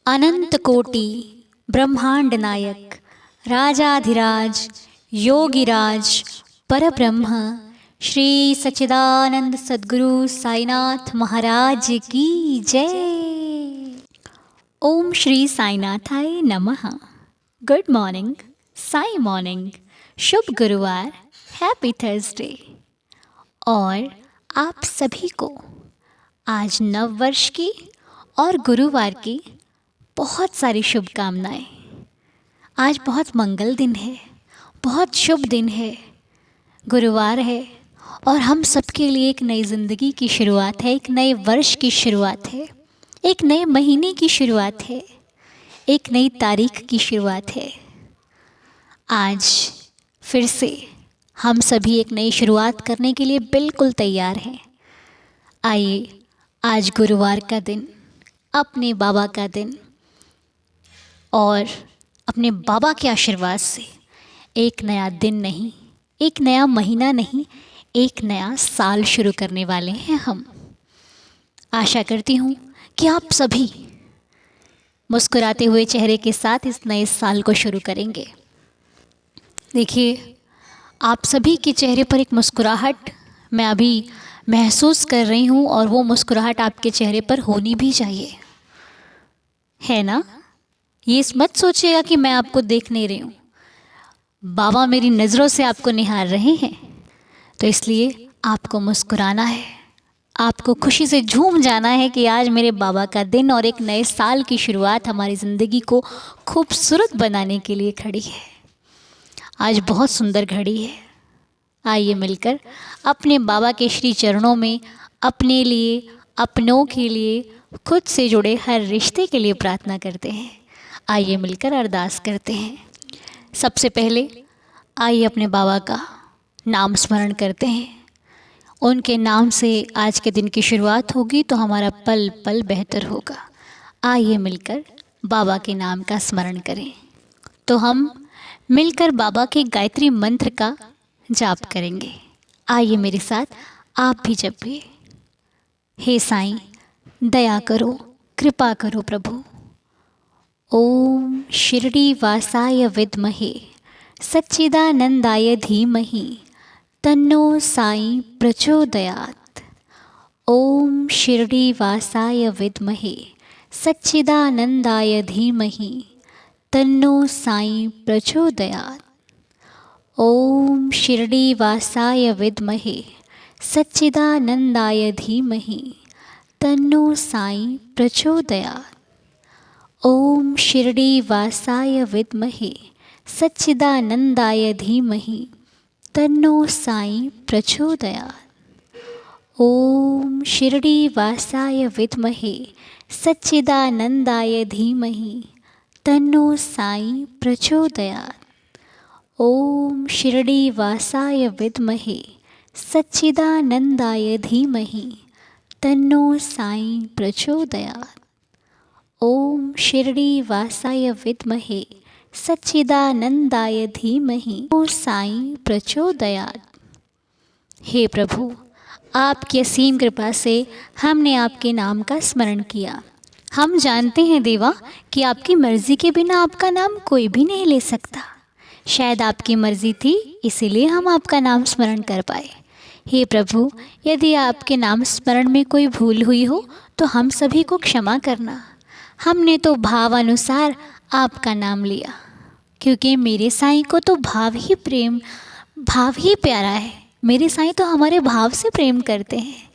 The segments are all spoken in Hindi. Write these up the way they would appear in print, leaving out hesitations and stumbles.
अनंत कोटि ब्रह्मांड नायक राजाधिराज योगिराज परब्रह्म श्री सच्चिदानंद सद्गुरु साईनाथ महाराज की जय। ओम श्री साईनाथाय नमः। गुड मॉर्निंग, साई मॉर्निंग, शुभ गुरुवार, हैप्पी थर्सडे। और आप सभी को आज नव वर्ष की और गुरुवार की बहुत सारी शुभकामनाएं। आज बहुत मंगल दिन है, बहुत शुभ दिन है, गुरुवार है और हम सबके लिए एक नई ज़िंदगी की शुरुआत है, एक नए वर्ष की शुरुआत है, एक नए महीने की शुरुआत है, एक नई तारीख की शुरुआत है। आज फिर से हम सभी एक नई शुरुआत करने के लिए बिल्कुल तैयार हैं। आइए, आज गुरुवार का दिन, अपने बाबा का दिन और अपने बाबा के आशीर्वाद से एक नया दिन नहीं, एक नया महीना नहीं, एक नया साल शुरू करने वाले हैं हम। आशा करती हूँ कि आप सभी मुस्कुराते हुए चेहरे के साथ इस नए साल को शुरू करेंगे। देखिए, आप सभी के चेहरे पर एक मुस्कुराहट मैं अभी महसूस कर रही हूँ और वो मुस्कुराहट आपके चेहरे पर होनी भी चाहिए, है ना? ये मत सोचिएगा कि मैं आपको देख नहीं रही हूँ, बाबा मेरी नज़रों से आपको निहार रहे हैं। तो इसलिए आपको मुस्कुराना है, आपको खुशी से झूम जाना है कि आज मेरे बाबा का दिन और एक नए साल की शुरुआत हमारी ज़िंदगी को खूबसूरत बनाने के लिए खड़ी है। आज बहुत सुंदर घड़ी है। आइए मिलकर अपने बाबा के श्री चरणों में अपने लिए, अपनों के लिए, खुद से जुड़े हर रिश्ते के लिए प्रार्थना करते हैं। आइए मिलकर अरदास करते हैं। सबसे पहले आइए अपने बाबा का नाम स्मरण करते हैं। उनके नाम से आज के दिन की शुरुआत होगी तो हमारा पल पल बेहतर होगा। आइए मिलकर बाबा के नाम का स्मरण करें। तो हम मिलकर बाबा के गायत्री मंत्र का जाप करेंगे। आइए मेरे साथ आप भी जपिए। हे साईं, दया करो, कृपा करो प्रभु। ओम शिरडी वासाय विद्महे सच्चिदानंदाय धीमहि तन्नो साईं प्रचोदयात्। ओम शिरडी वासाय विद्महे सच्चिदानंदाय धीमहि तन्नो साईं प्रचोदयात्। ओम शिरडी वासाय विद्महे सच्चिदानंदाय धीमहि तन्नो साईं प्रचोदयात्। ओम शिरडी वासाय विद्महे सच्चिदानंदाय धीमहि तन्नो साईं प्रचोदयात्। ओम शिरडी वासाय विद्महे सच्चिदानंदाय धीमहि तन्नो साईं प्रचोदयात्। ओम शिरडी वासाय विद्महे सच्चिदानंदाय धीमहि तन्नो साईं प्रचोदयात्। ओम शिरडी वासाय विद्महे सच्चिदानंदाय धीमहि तन्नो साईं प्रचोदयात्। हे प्रभु, आपकी असीम कृपा से हमने आपके नाम का स्मरण किया। हम जानते हैं देवा कि आपकी मर्ज़ी के बिना आपका नाम कोई भी नहीं ले सकता। शायद आपकी मर्ज़ी थी, इसीलिए हम आपका नाम स्मरण कर पाए। हे प्रभु, यदि आपके नाम स्मरण में कोई भूल हुई हो तो हम सभी को क्षमा करना। हमने तो भाव अनुसार आपका नाम लिया, क्योंकि मेरे साईं को तो भाव ही प्यारा है। मेरे साईं तो हमारे भाव से प्रेम करते हैं।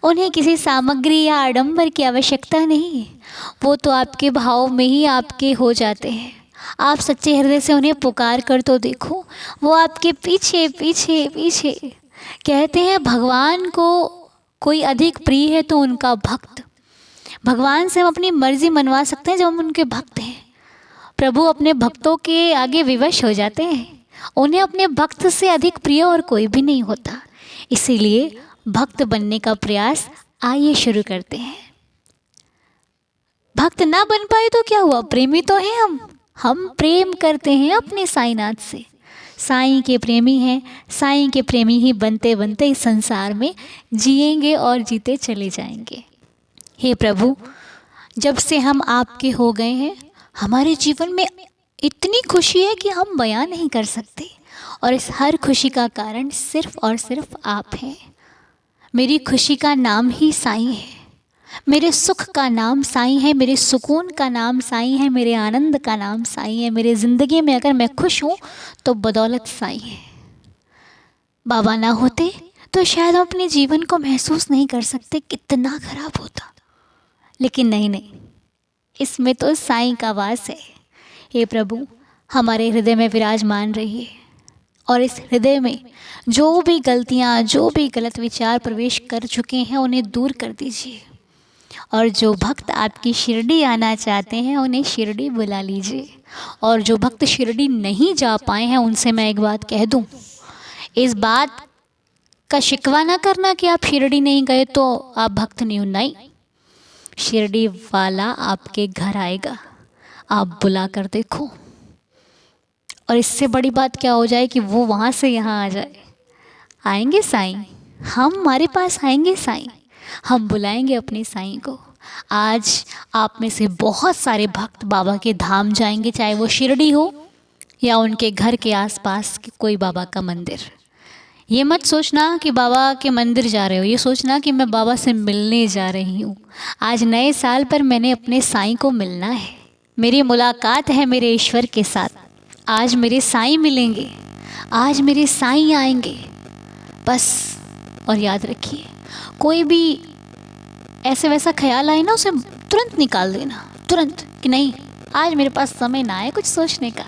उन्हें किसी सामग्री या आडंबर की आवश्यकता नहीं है, वो तो आपके भाव में ही आपके हो जाते हैं। आप सच्चे हृदय से उन्हें पुकार कर तो देखो, वो आपके पीछे पीछे पीछे। कहते हैं भगवान को कोई अधिक प्रिय है तो उनका भक्त। भगवान से हम अपनी मर्जी मनवा सकते हैं जब हम उनके भक्त हैं। प्रभु अपने भक्तों के आगे विवश हो जाते हैं। उन्हें अपने भक्त से अधिक प्रिय और कोई भी नहीं होता। इसीलिए भक्त बनने का प्रयास आइए शुरू करते हैं। भक्त ना बन पाए तो क्या हुआ, प्रेमी तो हैं हम प्रेम करते हैं अपने साईनाथ से। साईं के प्रेमी हैं, साईं के प्रेमी ही बनते बनते इस संसार में जिएंगे और जीते चले जाएंगे। हे प्रभु, जब से हम आपके हो गए हैं, हमारे जीवन में इतनी खुशी है कि हम बयां नहीं कर सकते। और इस हर खुशी का कारण सिर्फ़ और सिर्फ आप हैं। मेरी खुशी का नाम ही साईं है, मेरे सुख का नाम साईं है, मेरे सुकून का नाम साईं है, मेरे आनंद का नाम साईं है। मेरे ज़िंदगी में अगर मैं खुश हूँ तो बदौलत साईं है। बाबा ना होते तो शायद हम अपने जीवन को महसूस नहीं कर सकते कितना खराब होता। लेकिन नहीं, इसमें तो साईं का वास है। हे प्रभु, हमारे हृदय में विराजमान रहिए और इस हृदय में जो भी गलतियाँ, जो भी गलत विचार प्रवेश कर चुके हैं उन्हें दूर कर दीजिए। और जो भक्त आपकी शिरडी आना चाहते हैं उन्हें शिरडी बुला लीजिए। और जो भक्त शिरडी नहीं जा पाए हैं उनसे मैं एक बात कह दूं, इस बात का शिकवा ना करना कि आप शिरडी नहीं गए तो आप भक्त नहीं हो। नहीं, शिरडी वाला आपके घर आएगा, आप बुला कर देखो। और इससे बड़ी बात क्या हो जाए कि वो वहाँ से यहाँ आ जाए। आएंगे साईं, हम हमारे पास आएंगे साईं, हम बुलाएंगे अपने साईं को। आज आप में से बहुत सारे भक्त बाबा के धाम जाएंगे, चाहे वो शिरडी हो या उनके घर के आसपास कोई बाबा का मंदिर। ये मत सोचना कि बाबा के मंदिर जा रहे हो, ये सोचना कि मैं बाबा से मिलने जा रही हूँ। आज नए साल पर मैंने अपने साईं को मिलना है, मेरी मुलाकात है मेरे ईश्वर के साथ। आज मेरे साईं मिलेंगे, आज मेरे साईं आएंगे बस। और याद रखिए, कोई भी ऐसे वैसा ख्याल आए ना, उसे तुरंत निकाल देना, तुरंत, कि नहीं आज मेरे पास समय ना है कुछ सोचने का।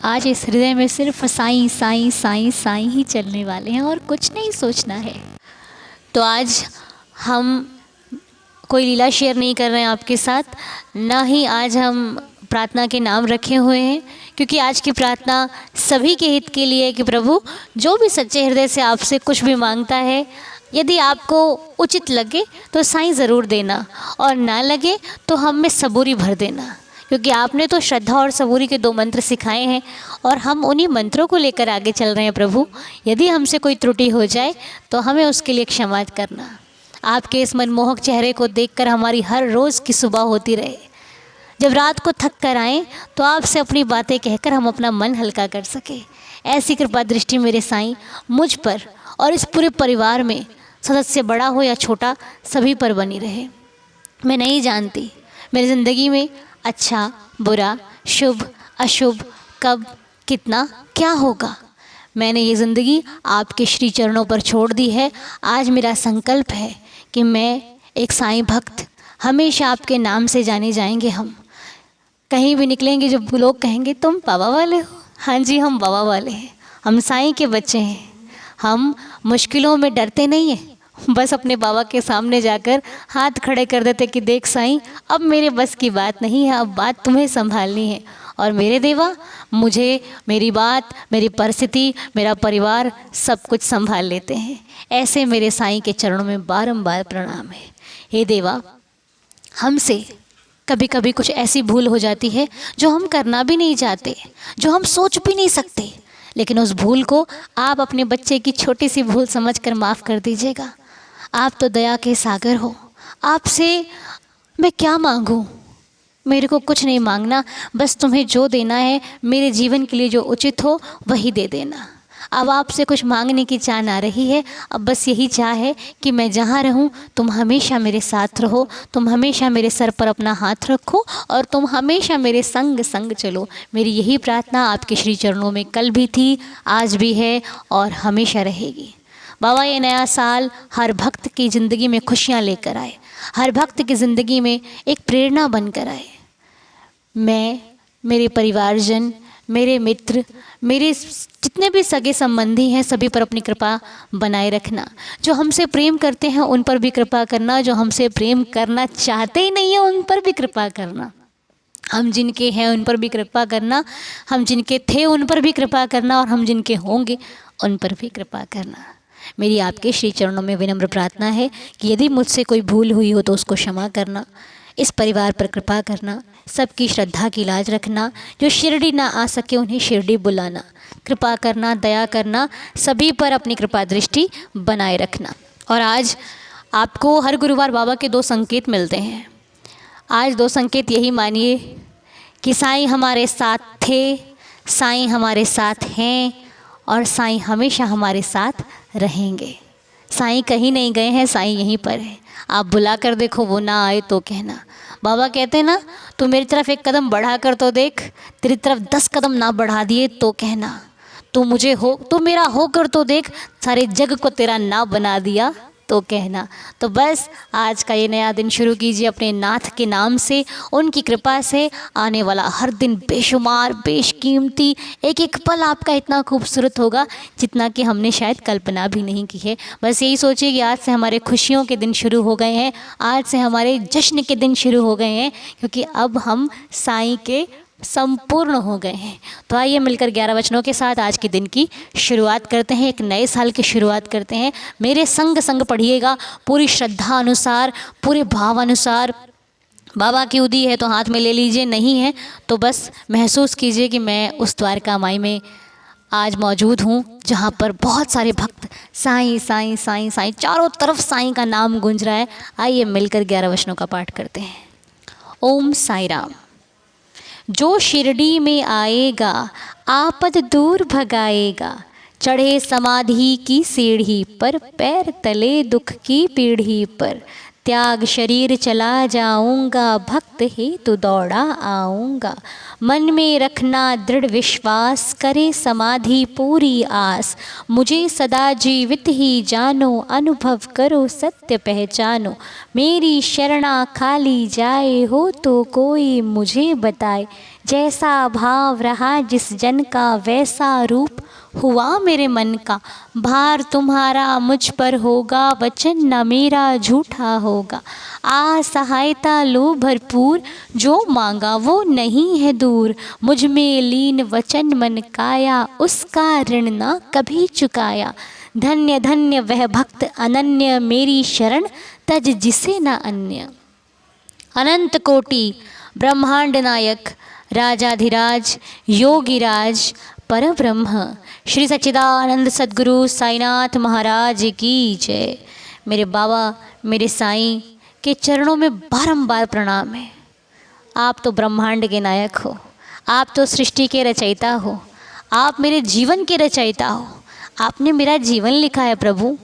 आज इस हृदय में सिर्फ साईं साईं साईं साईं ही चलने वाले हैं और कुछ नहीं सोचना है। तो आज हम कोई लीला शेयर नहीं कर रहे हैं आपके साथ, ना ही आज हम प्रार्थना के नाम रखे हुए हैं, क्योंकि आज की प्रार्थना सभी के हित के लिए है कि प्रभु जो भी सच्चे हृदय से आपसे कुछ भी मांगता है, यदि आपको उचित लगे तो साईं ज़रूर देना, और ना लगे तो हम में सबूरी भर देना। क्योंकि आपने तो श्रद्धा और सबूरी के 2 मंत्र सिखाए हैं और हम उन्हीं मंत्रों को लेकर आगे चल रहे हैं। प्रभु, यदि हमसे कोई त्रुटि हो जाए तो हमें उसके लिए क्षमा करना। आपके इस मनमोहक चेहरे को देखकर हमारी हर रोज़ की सुबह होती रहे। जब रात को थक कर आएँ तो आपसे अपनी बातें कहकर हम अपना मन हल्का कर सके। ऐसी कृपा दृष्टि मेरे साईं मुझ पर और इस पूरे परिवार में, सदस्य बड़ा हो या छोटा, सभी पर बनी रहे। मैं नहीं जानती मेरी ज़िंदगी में अच्छा बुरा, शुभ अशुभ, कब कितना क्या होगा। मैंने ये ज़िंदगी आपके श्री चरणों पर छोड़ दी है। आज मेरा संकल्प है कि मैं एक साईं भक्त, हमेशा आपके नाम से जाने जाएंगे। हम कहीं भी निकलेंगे, जब लोग कहेंगे तुम बाबा वाले हो, हाँ जी हम बाबा वाले हैं, हम साईं के बच्चे हैं। हम मुश्किलों में डरते नहीं हैं, बस अपने बाबा के सामने जाकर हाथ खड़े कर देते कि देख साईं, अब मेरे बस की बात नहीं है, अब बात तुम्हें संभालनी है। और मेरे देवा, मुझे मेरी बात, मेरी परिस्थिति, मेरा परिवार सब कुछ संभाल लेते हैं। ऐसे मेरे साईं के चरणों में बारंबार प्रणाम है। हे देवा, हमसे कभी कभी कुछ ऐसी भूल हो जाती है जो हम करना भी नहीं चाहते, जो हम सोच भी नहीं सकते, लेकिन उस भूल को आप अपने बच्चे की छोटी सी भूल समझकर माफ़ कर दीजिएगा। आप तो दया के सागर हो, आपसे मैं क्या मांगूं? मेरे को कुछ नहीं मांगना, बस तुम्हें जो देना है मेरे जीवन के लिए जो उचित हो वही दे देना। अब आपसे कुछ मांगने की चाह ना रही है, अब बस यही चाह है कि मैं जहाँ रहूँ तुम हमेशा मेरे साथ रहो, तुम हमेशा मेरे सर पर अपना हाथ रखो और तुम हमेशा मेरे संग संग चलो। मेरी यही प्रार्थना आपके श्री चरणों में कल भी थी, आज भी है और हमेशा रहेगी। बाबा, ये नया साल हर भक्त की ज़िंदगी में खुशियाँ लेकर आए, हर भक्त की ज़िंदगी में एक प्रेरणा बनकर आए। मैं, मेरे परिवारजन, मेरे मित्र, मेरे जितने भी सगे संबंधी हैं, सभी पर अपनी कृपा बनाए रखना। जो हमसे प्रेम करते हैं उन पर भी कृपा करना, जो हमसे प्रेम करना चाहते ही नहीं है उन पर भी कृपा करना। हम जिनके हैं उन पर भी कृपा करना, हम जिनके थे उन पर भी कृपा करना, और हम जिनके होंगे उन पर भी कृपा करना। मेरी आपके श्री चरणों में विनम्र प्रार्थना है कि यदि मुझसे कोई भूल हुई हो तो उसको क्षमा करना, इस परिवार पर कृपा करना, सबकी श्रद्धा की लाज रखना, जो शिरडी ना आ सके उन्हें शिरडी बुलाना, कृपा करना, दया करना, सभी पर अपनी कृपा दृष्टि बनाए रखना। और आज आपको हर गुरुवार बाबा के 2 संकेत मिलते हैं। आज 2 संकेत यही मानिए कि साईं हमारे साथ थे, साईं हमारे साथ हैं और साईं हमेशा हमारे साथ रहेंगे। साईं कहीं नहीं गए हैं, साईं यहीं पर है। आप बुला कर देखो, वो ना आए तो कहना। बाबा कहते हैं ना, तू मेरी तरफ 1 कदम बढ़ा कर तो देख, तेरी तरफ 10 कदम ना बढ़ा दिए तो कहना। तू मेरा होकर तो देख, सारे जग को तेरा ना बना दिया तो कहना। तो बस आज का ये नया दिन शुरू कीजिए अपने नाथ के नाम से। उनकी कृपा से आने वाला हर दिन बेशुमार बेशकीमती, एक एक पल आपका इतना खूबसूरत होगा जितना कि हमने शायद कल्पना भी नहीं की है। बस यही सोचिए कि आज से हमारे खुशियों के दिन शुरू हो गए हैं, आज से हमारे जश्न के दिन शुरू हो गए हैं, क्योंकि अब हम साईं के संपूर्ण हो गए हैं। तो आइए मिलकर 11 वचनों के साथ आज के दिन की शुरुआत करते हैं, एक नए साल की शुरुआत करते हैं। मेरे संग संग पढ़िएगा, पूरी श्रद्धा अनुसार, पूरे भाव अनुसार। बाबा की उदी है तो हाथ में ले लीजिए, नहीं है तो बस महसूस कीजिए कि मैं उस द्वारका माई में आज मौजूद हूँ, जहाँ पर बहुत सारे भक्त साईं साईं साईं साईं, चारों तरफ साईं का नाम गूंज रहा है। आइए मिलकर 11 वचनों का पाठ करते हैं। ओम साईं राम। जो शिरडी में आएगा आपद दूर भगाएगा, चढ़े समाधि की सीढ़ी पर, पैर तले दुख की पीढ़ी पर, त्याग शरीर चला जाऊंगा, भक्त हेतु दौड़ा आऊंगा। मन में रखना दृढ़ विश्वास, करे समाधि पूरी आस, मुझे सदा जीवित ही जानो, अनुभव करो सत्य पहचानो। मेरी शरणा खाली जाए हो तो कोई मुझे बताए, जैसा भाव रहा जिस जन का वैसा रूप हुआ मेरे मन का। भार तुम्हारा मुझ पर होगा, वचन न मेरा झूठा होगा। आ सहायता लो भरपूर, जो मांगा वो नहीं है दूर। मुझ में लीन वचन मन काया, उसका ऋण ना कभी चुकाया। धन्य धन्य वह भक्त अनन्य, मेरी शरण तज जिसे न अन्य। अनंत कोटि ब्रह्मांड नायक, राजाधिराज योगिराज परब्रह्म, श्री सच्चिदानंद सद्गुरु साईनाथ महाराज की जय। मेरे बाबा, मेरे साईं के चरणों में बारंबार प्रणाम है। आप तो ब्रह्मांड के नायक हो, आप तो सृष्टि के रचयिता हो, आप मेरे जीवन के रचयिता हो। आपने मेरा जीवन लिखा है प्रभु,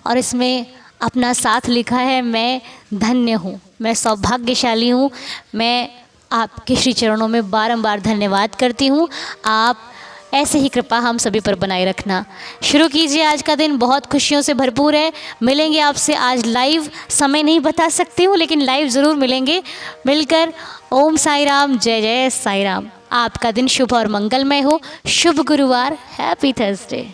और इसमें अपना साथ लिखा है। मैं धन्य हूँ, मैं सौभाग्यशाली हूँ। मैं आपके श्री चरणों में बारंबार धन्यवाद करती हूँ। आप ऐसे ही कृपा हम सभी पर बनाए रखना। शुरू कीजिए, आज का दिन बहुत खुशियों से भरपूर है। मिलेंगे आपसे आज लाइव, समय नहीं बता सकती हूँ लेकिन लाइव ज़रूर मिलेंगे। मिलकर ओम साई राम, जय जय साई राम। आपका दिन शुभ और मंगलमय हो। शुभ गुरुवार, हैप्पी थर्सडे।